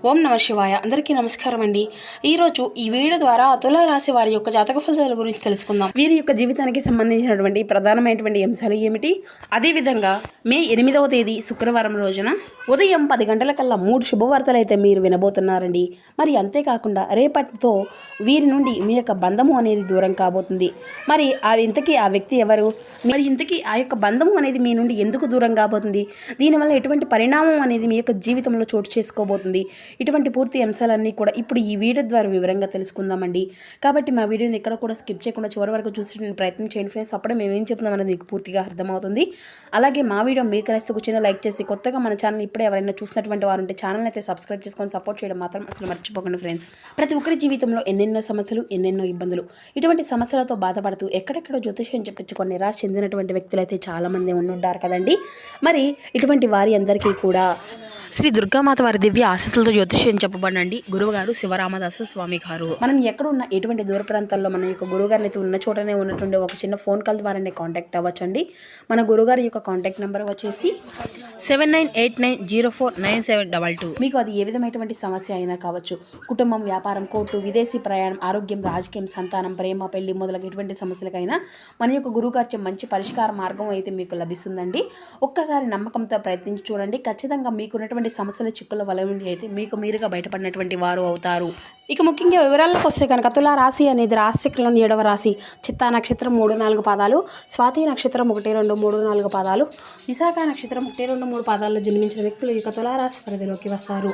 ఓం నమ శివాయ. అందరికీ నమస్కారం అండి. ఈరోజు ఈ వీడియో ద్వారా తులారాశి వారి యొక్క జాతక ఫలితాల గురించి తెలుసుకుందాం. వీరి యొక్క జీవితానికి సంబంధించినటువంటి ప్రధానమైనటువంటి అంశాలు ఏమిటి, అదేవిధంగా మే 8వ తేదీ శుక్రవారం రోజున ఉదయం 10 గంటలకల్లా 3 శుభవార్తలు అయితే మీరు వినబోతున్నారండి. మరి అంతేకాకుండా రేపటితో వీరి నుండి మీ యొక్క బంధము అనేది దూరం కాబోతుంది. మరి ఇంతకీ ఆ వ్యక్తి ఎవరు, మరి ఇంతకీ ఆ యొక్క బంధము అనేది మీ నుండి ఎందుకు దూరం కాబోతుంది, దీనివల్ల ఎటువంటి పరిణామం అనేది మీ యొక్క జీవితంలో చోటు చేసుకోబోతుంది, ఇటువంటి పూర్తి అంశాలన్నీ కూడా ఇప్పుడు ఈ వీడియో ద్వారా వివరంగా తెలుసుకుందామండి. కాబట్టి మా వీడియోని ఎక్కడ కూడా స్కిప్ చేయకుండా చివరి వరకు చూసి ప్రయత్నం చేయండి ఫ్రెండ్స్. అప్పుడే మేమేం చెప్తున్నాం అనేది మీకు పూర్తిగా అర్థమవుతుంది. అలాగే మా వీడియో మీకు నచ్చితే చిన్న లైక్ చేసి, కొత్తగా మన ఛానల్ ఇప్పుడే ఎవరైనా చూసినటువంటి వారు ఉంటే ఛానల్ అయితే సబ్స్క్రైబ్ చేసుకొని సపోర్ట్ చేయడం మాత్రం అసలు మర్చిపోకండి ఫ్రెండ్స్. ప్రతి ఒక్కరి జీవితంలో ఎన్నెన్నో సమస్యలు, ఎన్నెన్నో ఇబ్బందులు, ఇటువంటి సమస్యలతో బాధపడుతూ ఎక్కడెక్కడో జ్యోతిష్యం చెప్పించుకొని నిరాశ చెందినటువంటి వ్యక్తులు అయితే చాలామంది ఉండుంటారు కదండి. మరి ఇటువంటి వారి అందరికీ కూడా శ్రీ దుర్గామాత వారి దివ్య ఆశీస్సులతో జ్యోతిష్యం చెప్పబడండి గురువుగారు శివరామదాస స్వామి గారు. మనం ఎక్కడున్న ఎటువంటి దూర ప్రాంతాల్లో మన యొక్క గురువుగారిని అయితే ఉన్న చోటనే ఉన్నటువంటి ఒక చిన్న ఫోన్ కాల్ ద్వారానే కాంటాక్ట్ అవ్వచ్చండి. మన గురువుగారి యొక్క కాంటాక్ట్ నెంబర్ వచ్చేసి 7989049722. మీకు అది ఏ విధమైనటువంటి సమస్య అయినా కావచ్చు, కుటుంబం, వ్యాపారం, కోర్టు, విదేశీ ప్రయాణం, ఆరోగ్యం, రాజకీయం, సంతానం, ప్రేమ, పెళ్లి మొదలగు ఎటువంటి సమస్యలకైనా మన యొక్క గురువుగారి మంచి పరిష్కార మార్గం అయితే మీకు లభిస్తుందండి. ఒక్కసారి నమ్మకంతో ప్రయత్నించి చూడండి. ఖచ్చితంగా మీకున్నటువంటి సమస్యల చిక్కుల వల్ల నుండి అయితే మీకు మీరుగా బయటపడినటువంటి వారు అవుతారు. ఇక ముఖ్యంగా వివరాలకు వస్తే కనుక తులా రాశి అనేది రాశిచక్రంలోని 7వ రాశి. చిత్తా నక్షత్రం 3-4 పాదాలు, స్వాతి నక్షత్రం 1-2-3-4 పాదాలు, విశాఖ నక్షత్రం 1-2-3 పాదాల్లో జన్మించిన వ్యక్తులు ఈ యొక్క తులారాశి పరిధిలోకి వస్తారు.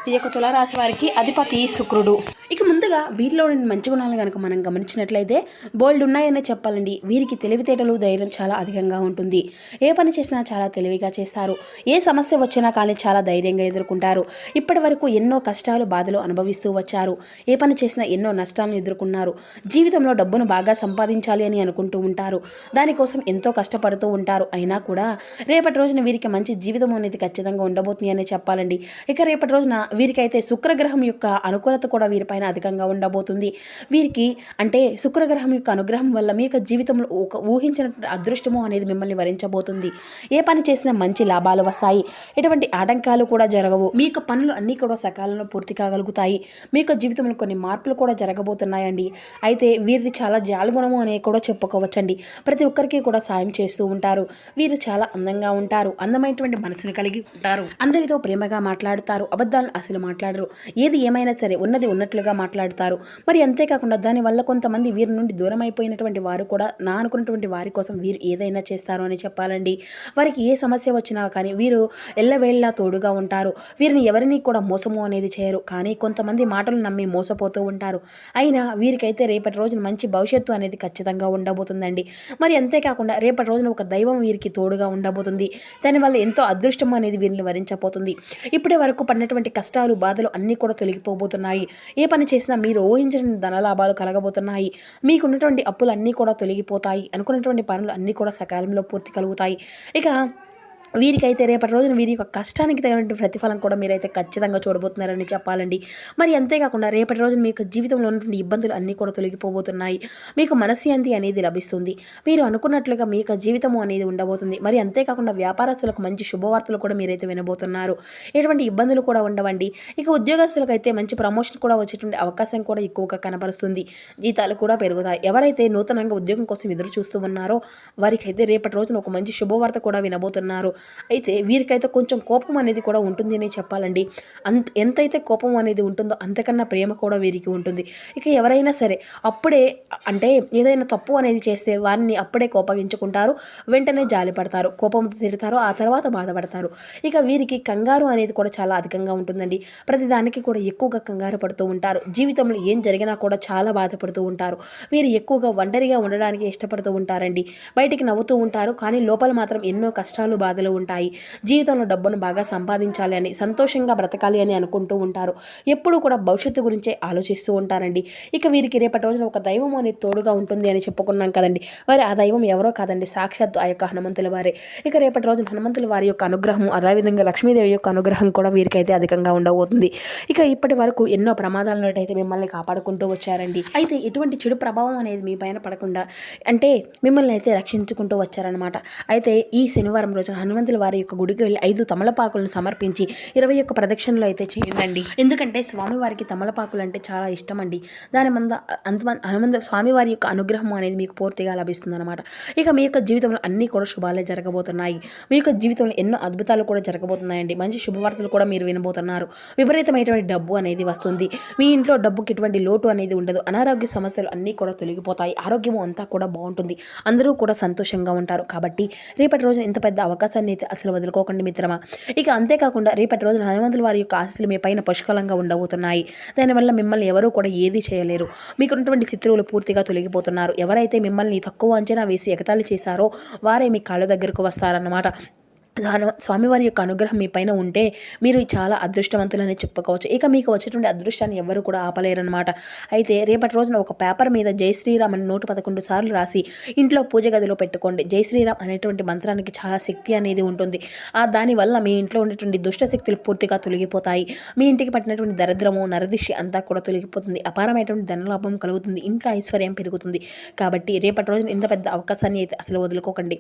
ఈ యొక్క తులారాశి వారికి అధిపతి శుక్రుడు. ఇక ముందుగా వీరిలో మంచి గుణాలు కనుక మనం గమనించినట్లయితే బోల్డ్ ఉన్నాయనే చెప్పాలండి. వీరికి తెలివితేటలు, ధైర్యం చాలా అధికంగా ఉంటుంది. ఏ పని చేసినా చాలా తెలివిగా చేస్తారు. ఏ సమస్య వచ్చినా కానీ చాలా ధైర్యంగా ఎదుర్కొంటారు. ఇప్పటి వరకు ఎన్నో కష్టాలు, బాధలు అనుభవిస్తూ వచ్చారు. ఏ పని చేసినా ఎన్నో నష్టాలను ఎదుర్కొన్నారు. జీవితంలో డబ్బును బాగా సంపాదించాలి అని అనుకుంటూ ఉంటారు. దానికోసం ఎంతో కష్టపడుతూ ఉంటారు. అయినా కూడా రేపటి రోజున వీరికి మంచి జీవితం అనేది ఖచ్చితంగా ఉండబోతుంది అనే చెప్పాలండి. ఇక రేపటి రోజున వీరికైతే శుక్రగ్రహం యొక్క అనుకూలత కూడా వీరిపైన అధికంగా ఉండబోతుంది. వీరికి అంటే శుక్రగ్రహం యొక్క అనుగ్రహం వల్ల మీ యొక్క జీవితంలో ఒక ఊహించినటువంటి అదృష్టము అనేది మిమ్మల్ని వరించబోతుంది. ఏ పని చేసినా మంచి లాభాలు వస్తాయి. ఎటువంటి ఆటంకాలు కూడా జరగవు. మీ యొక్క పనులు అన్నీ కూడా సకాలంలో పూర్తి కాగలుగుతాయి. మీ యొక్క జీవితంలో కొన్ని మార్పులు కూడా జరగబోతున్నాయండి. అయితే వీరిది చాలా జాలగుణము అనే కూడా చెప్పుకోవచ్చండి. ప్రతి ఒక్కరికి కూడా సాయం చేస్తూ ఉంటారు. వీరు చాలా అందంగా ఉంటారు. అందమైనటువంటి మనసును కలిగి ఉంటారు. అందరితో ప్రేమగా మాట్లాడుతారు. అబద్ధాలను అసలు మాట్లాడరు. ఏది ఏమైనా సరే ఉన్నది ఉన్నట్లుగా మాట్లాడుతారు. మరి అంతేకాకుండా దానివల్ల కొంతమంది వీరి నుండి దూరం అయిపోయినటువంటి వారు కూడా నా అనుకున్నటువంటి వారి కోసం వీరు ఏదైనా చేస్తారు అని చెప్పాలండి. వారికి ఏ సమస్య వచ్చినా కానీ వీరు ఎల్లవేళ్ళ తోడుగా ఉంటారు. వీరిని ఎవరిని కూడా మోసము అనేది చేయరు. కానీ కొంతమంది మాటలు నమ్మి మోసపోతూ ఉంటారు. అయినా వీరికైతే రేపటి రోజున మంచి భవిష్యత్తు అనేది ఖచ్చితంగా ఉండబోతుందండి. మరి అంతేకాకుండా రేపటి రోజున ఒక దైవం వీరికి తోడుగా ఉండబోతుంది. దానివల్ల ఎంతో అదృష్టం అనేది వీరిని వరించబోతుంది. ఇప్పటి వరకు పడినటువంటి కష్టాలు, బాధలు అన్నీ కూడా తొలగిపోబోతున్నాయి. ఏ పని చేసినా మీరు ఊహించిన ధనలాభాలు కలగబోతున్నాయి. మీకున్నటువంటి అప్పులు అన్నీ కూడా తొలగిపోతాయి. అనుకున్నటువంటి పనులు అన్నీ కూడా సకాలంలో పూర్తి కలుగుతాయి. ఇక వీరికైతే రేపటి రోజున వీరి యొక్క కష్టానికి తగినటువంటి ప్రతిఫలం కూడా మీరైతే ఖచ్చితంగా చూడబోతున్నారని చెప్పాలండి. మరి అంతేకాకుండా రేపటి రోజున మీ యొక్క జీవితంలో ఉన్నటువంటి ఇబ్బందులు అన్నీ కూడా తొలగిపోబోతున్నాయి. మీకు మనశ్శాంతి అనేది లభిస్తుంది. మీరు అనుకున్నట్లుగా మీ యొక్క జీవితము అనేది ఉండబోతుంది. మరి అంతేకాకుండా వ్యాపారస్తులకు మంచి శుభవార్తలు కూడా మీరైతే వినబోతున్నారు. ఎటువంటి ఇబ్బందులు కూడా ఉండవండి. ఇక ఉద్యోగస్తులకు అయితే మంచి ప్రమోషన్ కూడా వచ్చేటువంటి అవకాశం కూడా ఎక్కువగా కనబరుస్తుంది. జీతాలు కూడా పెరుగుతాయి. ఎవరైతే నూతనంగా ఉద్యోగం కోసం ఎదురు చూస్తూ ఉన్నారో వారికైతే రేపటి రోజున ఒక మంచి శుభవార్త కూడా వినబోతున్నారు. అయితే వీరికైతే కొంచెం కోపం అనేది కూడా ఉంటుంది అని చెప్పాలండి. ఎంతైతే కోపం అనేది ఉంటుందో అంతకన్నా ప్రేమ కూడా వీరికి ఉంటుంది. ఇక ఎవరైనా సరే అప్పుడే అంటే ఏదైనా తప్పు అనేది చేస్తే వారిని అప్పుడే కోపగించుకుంటారు. వెంటనే జాలి పడతారు, కోపంతో తిడతారు, ఆ తర్వాత బాధపడతారు. ఇక వీరికి కంగారు అనేది కూడా చాలా అధికంగా ఉంటుందండి. ప్రతిదానికి కూడా ఎక్కువగా కంగారు పడుతూ ఉంటారు. జీవితంలో ఏం జరిగినా కూడా చాలా బాధపడుతూ ఉంటారు. వీరు ఎక్కువగా ఒంటరిగా ఉండడానికి ఇష్టపడుతూ ఉంటారండి. బయటికి నవ్వుతూ ఉంటారు, కానీ లోపల మాత్రం ఎన్నో కష్టాలు, బాధలు ఉంటాయి. జీవితంలో డబ్బును బాగా సంపాదించాలి అని, సంతోషంగా బ్రతకాలి అని అనుకుంటూ ఉంటారు. ఎప్పుడూ కూడా భవిష్యత్తు గురించే ఆలోచిస్తూ ఉంటారండి. ఇక వీరికి రేపటి రోజున ఒక దైవం అనేది తోడుగా ఉంటుంది అని చెప్పుకున్నాం కదండి. మరి ఆ దైవం ఎవరో కాదండి, సాక్షాత్తు ఆ యొక్క హనుమంతుల వారే. ఇక రేపటి రోజున హనుమంతుల వారి యొక్క అనుగ్రహం, అదేవిధంగా లక్ష్మీదేవి యొక్క అనుగ్రహం కూడా వీరికైతే అధికంగా ఉండబోతుంది. ఇక ఇప్పటి వరకు ఎన్నో ప్రమాదాల నుండి అయితే మిమ్మల్ని కాపాడుకుంటూ వచ్చారండి. అయితే ఎటువంటి చెడు ప్రభావం అనేది మీ పైన పడకుండా అంటే మిమ్మల్ని అయితే రక్షించుకుంటూ వచ్చారనమాట. అయితే ఈ శనివారం రోజున హనుమంతుల ధనవంతుల వారి యొక్క గుడికి వెళ్ళి 5 తమలపాకులను సమర్పించి 21 ప్రదక్షిణలు అయితే చేయండి. ఎందుకంటే స్వామివారికి తమలపాకులు అంటే చాలా ఇష్టం అండి. దాని మంద స్వామివారి యొక్క అనుగ్రహం అనేది మీకు పూర్తిగా లభిస్తుంది అనమాట. ఇక మీ యొక్క జీవితంలో అన్నీ కూడా శుభాలే జరగబోతున్నాయి. మీ యొక్క జీవితంలో ఎన్నో అద్భుతాలు కూడా జరగబోతున్నాయండి. మంచి శుభవార్తలు కూడా మీరు వినబోతున్నారు. విపరీతమైనటువంటి డబ్బు అనేది వస్తుంది. మీ ఇంట్లో డబ్బుకి ఎటువంటి లోటు అనేది ఉండదు. అనారోగ్య సమస్యలు అన్నీ కూడా తొలగిపోతాయి. ఆరోగ్యం అంతా కూడా బాగుంటుంది. అందరూ కూడా సంతోషంగా ఉంటారు. కాబట్టి రేపటి రోజున ఇంత పెద్ద అవకాశాన్ని అయితే అసలు వదులుకోకండి మిత్రమా. ఇక అంతేకాకుండా రేపటి రోజున హనుమంతుల వారి యొక్క ఆశీస్సులు మీ పైన పుష్కలంగా ఉండబోతున్నాయి. దానివల్ల మిమ్మల్ని ఎవరూ కూడా ఏది చేయలేరు. మీకున్నటువంటి శత్రువులు పూర్తిగా తొలగిపోతున్నారు. ఎవరైతే మిమ్మల్ని తక్కువ అంచనా వేసి ఎగతాళి చేశారో వారే మీ కాళ్ళ దగ్గరకు వస్తారన్నమాట. స్వామివారి యొక్క అనుగ్రహం మీ పైన ఉంటే మీరు చాలా అదృష్టవంతులని చెప్పుకోవచ్చు. ఇక మీకు వచ్చేటువంటి అదృష్టాన్ని ఎవరు కూడా ఆపలేరన్నమాట. అయితే రేపటి రోజున ఒక పేపర్ మీద జై శ్రీరామ్ అని 111 సార్లు రాసి ఇంట్లో పూజ గదిలో పెట్టుకోండి. జై శ్రీరామ్ అనేటువంటి మంత్రానికి చాలా శక్తి అనేది ఉంటుంది. దానివల్ల మీ ఇంట్లో ఉండేటువంటి దుష్ట శక్తులు పూర్తిగా తొలగిపోతాయి. మీ ఇంటికి పట్టినటువంటి దరిద్రము నరదిష్టి అంతా కూడా తొలగిపోతుంది. అపారమైనటువంటి ధనలాభం కలుగుతుంది. ఇంట్లో ఐశ్వర్యం పెరుగుతుంది. కాబట్టి రేపటి రోజున ఇంత పెద్ద అవకాశాన్ని అయితే అసలు వదులుకోకండి.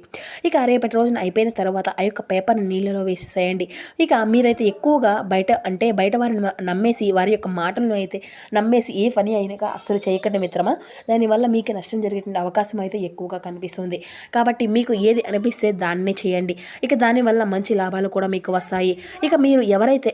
ఇక రేపటి రోజున అయిపోయిన తర్వాత ఆ యొక్క పేపర్ని నీళ్ళలో వేసేసేయండి. ఇక మీరైతే ఎక్కువగా బయట వారిని నమ్మేసి వారి యొక్క మాటలను అయితే నమ్మేసి ఏ పని అయినాక అస్సలు చేయకండి మిత్రమా. దానివల్ల మీకు నష్టం జరిగేటువంటి అవకాశం అయితే ఎక్కువగా కనిపిస్తుంది. కాబట్టి మీకు ఏది అనిపిస్తే దాన్నే చేయండి. ఇక దానివల్ల మంచి లాభాలు కూడా మీకు వస్తాయి. ఇక మీరు ఎవరైతే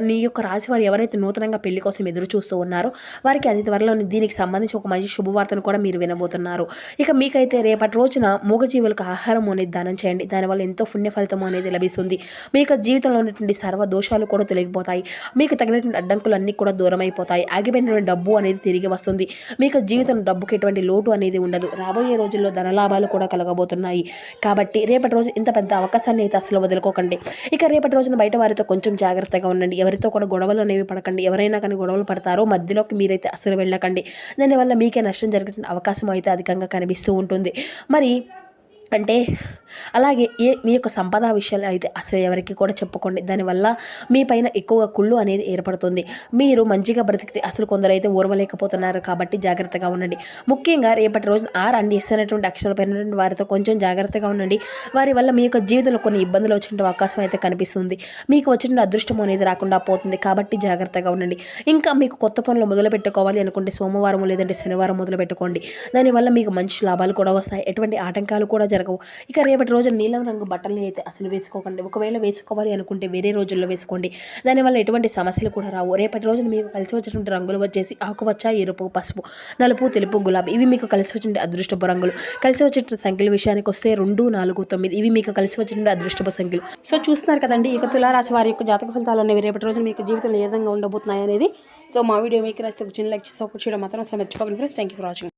నీ యొక్క రాశి వారు ఎవరైతే నూతనంగా పెళ్లి కోసం ఎదురు చూస్తూ ఉన్నారో వారికి అతి త్వరలో దీనికి సంబంధించి ఒక మంచి శుభవార్తను కూడా మీరు వినబోతున్నారు. ఇక మీకైతే రేపటి రోజున మూగజీవులకు ఆహారం అనేది దానం చేయండి. దానివల్ల ఎంతో పుణ్య ఫలితం అనేది లభిస్తుంది. మీ యొక్క జీవితంలో ఉన్నటువంటి సర్వ దోషాలు కూడా తొలగిపోతాయి. మీకు తగినటువంటి అడ్డంకులన్నీ కూడా దూరం అయిపోతాయి. ఆగిపోయినటువంటి డబ్బు అనేది తిరిగి వస్తుంది. మీకు జీవితంలో డబ్బుకి ఎటువంటి లోటు అనేది ఉండదు. రాబోయే రోజుల్లో ధనలాభాలు కూడా కలగబోతున్నాయి. కాబట్టి రేపటి రోజు ఇంత పెద్ద అవకాశాన్ని అయితే అసలు వదులుకోకండి. ఇక రేపటి రోజున బయట వారితో కొంచెం జాగ్రత్తగా ఉండండి. ఎవరితో కూడా గొడవలు అనేవి పడకండి. ఎవరైనా కానీ గొడవలు పడతారో మధ్యలోకి మీరైతే అసలు వెళ్ళకండి. దానివల్ల మీకే నష్టం జరిగే అవకాశం అయితే అధికంగా కనిపిస్తూ ఉంటుంది. మరి అలాగే మీ యొక్క సంపద విషయాలు అయితే అసలు ఎవరికి కూడా చెప్పుకోండి. దానివల్ల మీ పైన ఎక్కువగా కుళ్ళు అనేది ఏర్పడుతుంది. మీరు మంచిగా బ్రతికితే అసలు కొందరైతే ఓర్వలేకపోతున్నారు. కాబట్టి జాగ్రత్తగా ఉండండి. ముఖ్యంగా రేపటి రోజున ఎస్ అనేటువంటి అక్షరాలపైనటువంటి వారితో కొంచెం జాగ్రత్తగా ఉండండి. వారి వల్ల మీ యొక్క జీవితంలో కొన్ని ఇబ్బందులు వచ్చే అవకాశం అయితే కనిపిస్తుంది. మీకు వచ్చిన అదృష్టం అనేది రాకుండా పోతుంది. కాబట్టి జాగ్రత్తగా ఉండండి. ఇంకా మీకు కొత్త పనులు మొదలు పెట్టుకోవాలి అనుకుంటే సోమవారం లేదంటే శనివారం మొదలు పెట్టుకోండి. దానివల్ల మీకు మంచి లాభాలు కూడా వస్తాయి. ఎటువంటి ఆటంకాలు కూడా జరగవు. ఇక రేపటి రోజు నీలం రంగు బట్టల్ని అయితే అసలు వేసుకోకండి. ఒకవేళ వేసుకోవాలి అనుకుంటే వేరే రోజుల్లో వేసుకోండి. దానివల్ల ఎటువంటి సమస్యలు కూడా రావు. రేపటి రోజున మీకు కలిసి వచ్చినటువంటి రంగులు వచ్చేసి ఆకుపచ్చ, ఎరుపు, పసుపు, నలుపు, తెలుపు, గులాబీ. ఇవి మీకు కలిసి వచ్చిన అదృష్టపు రంగులు. కలిసి వచ్చే సంఖ్యల విషయానికి వస్తే 2, 4, 9 ఇవి మీకు కలిసి వచ్చిన అదృష్టపు సంఖ్యలు. సో చూస్తున్నారు కదండి. ఇక తులారాశి వారి యొక్క జాతక ఫలితాలు అనేవి రేపటి రోజున మీకు జీవితంలో ఏ విధంగా ఉండబోతున్నాయి అనేది. సో మా వీడియో మీకు నచ్చితే చిన్న లైక్ చేసి సపోర్ట్ చేయడం మాత్రం అసలు మర్చిపోకండి friends. Thank you for watching.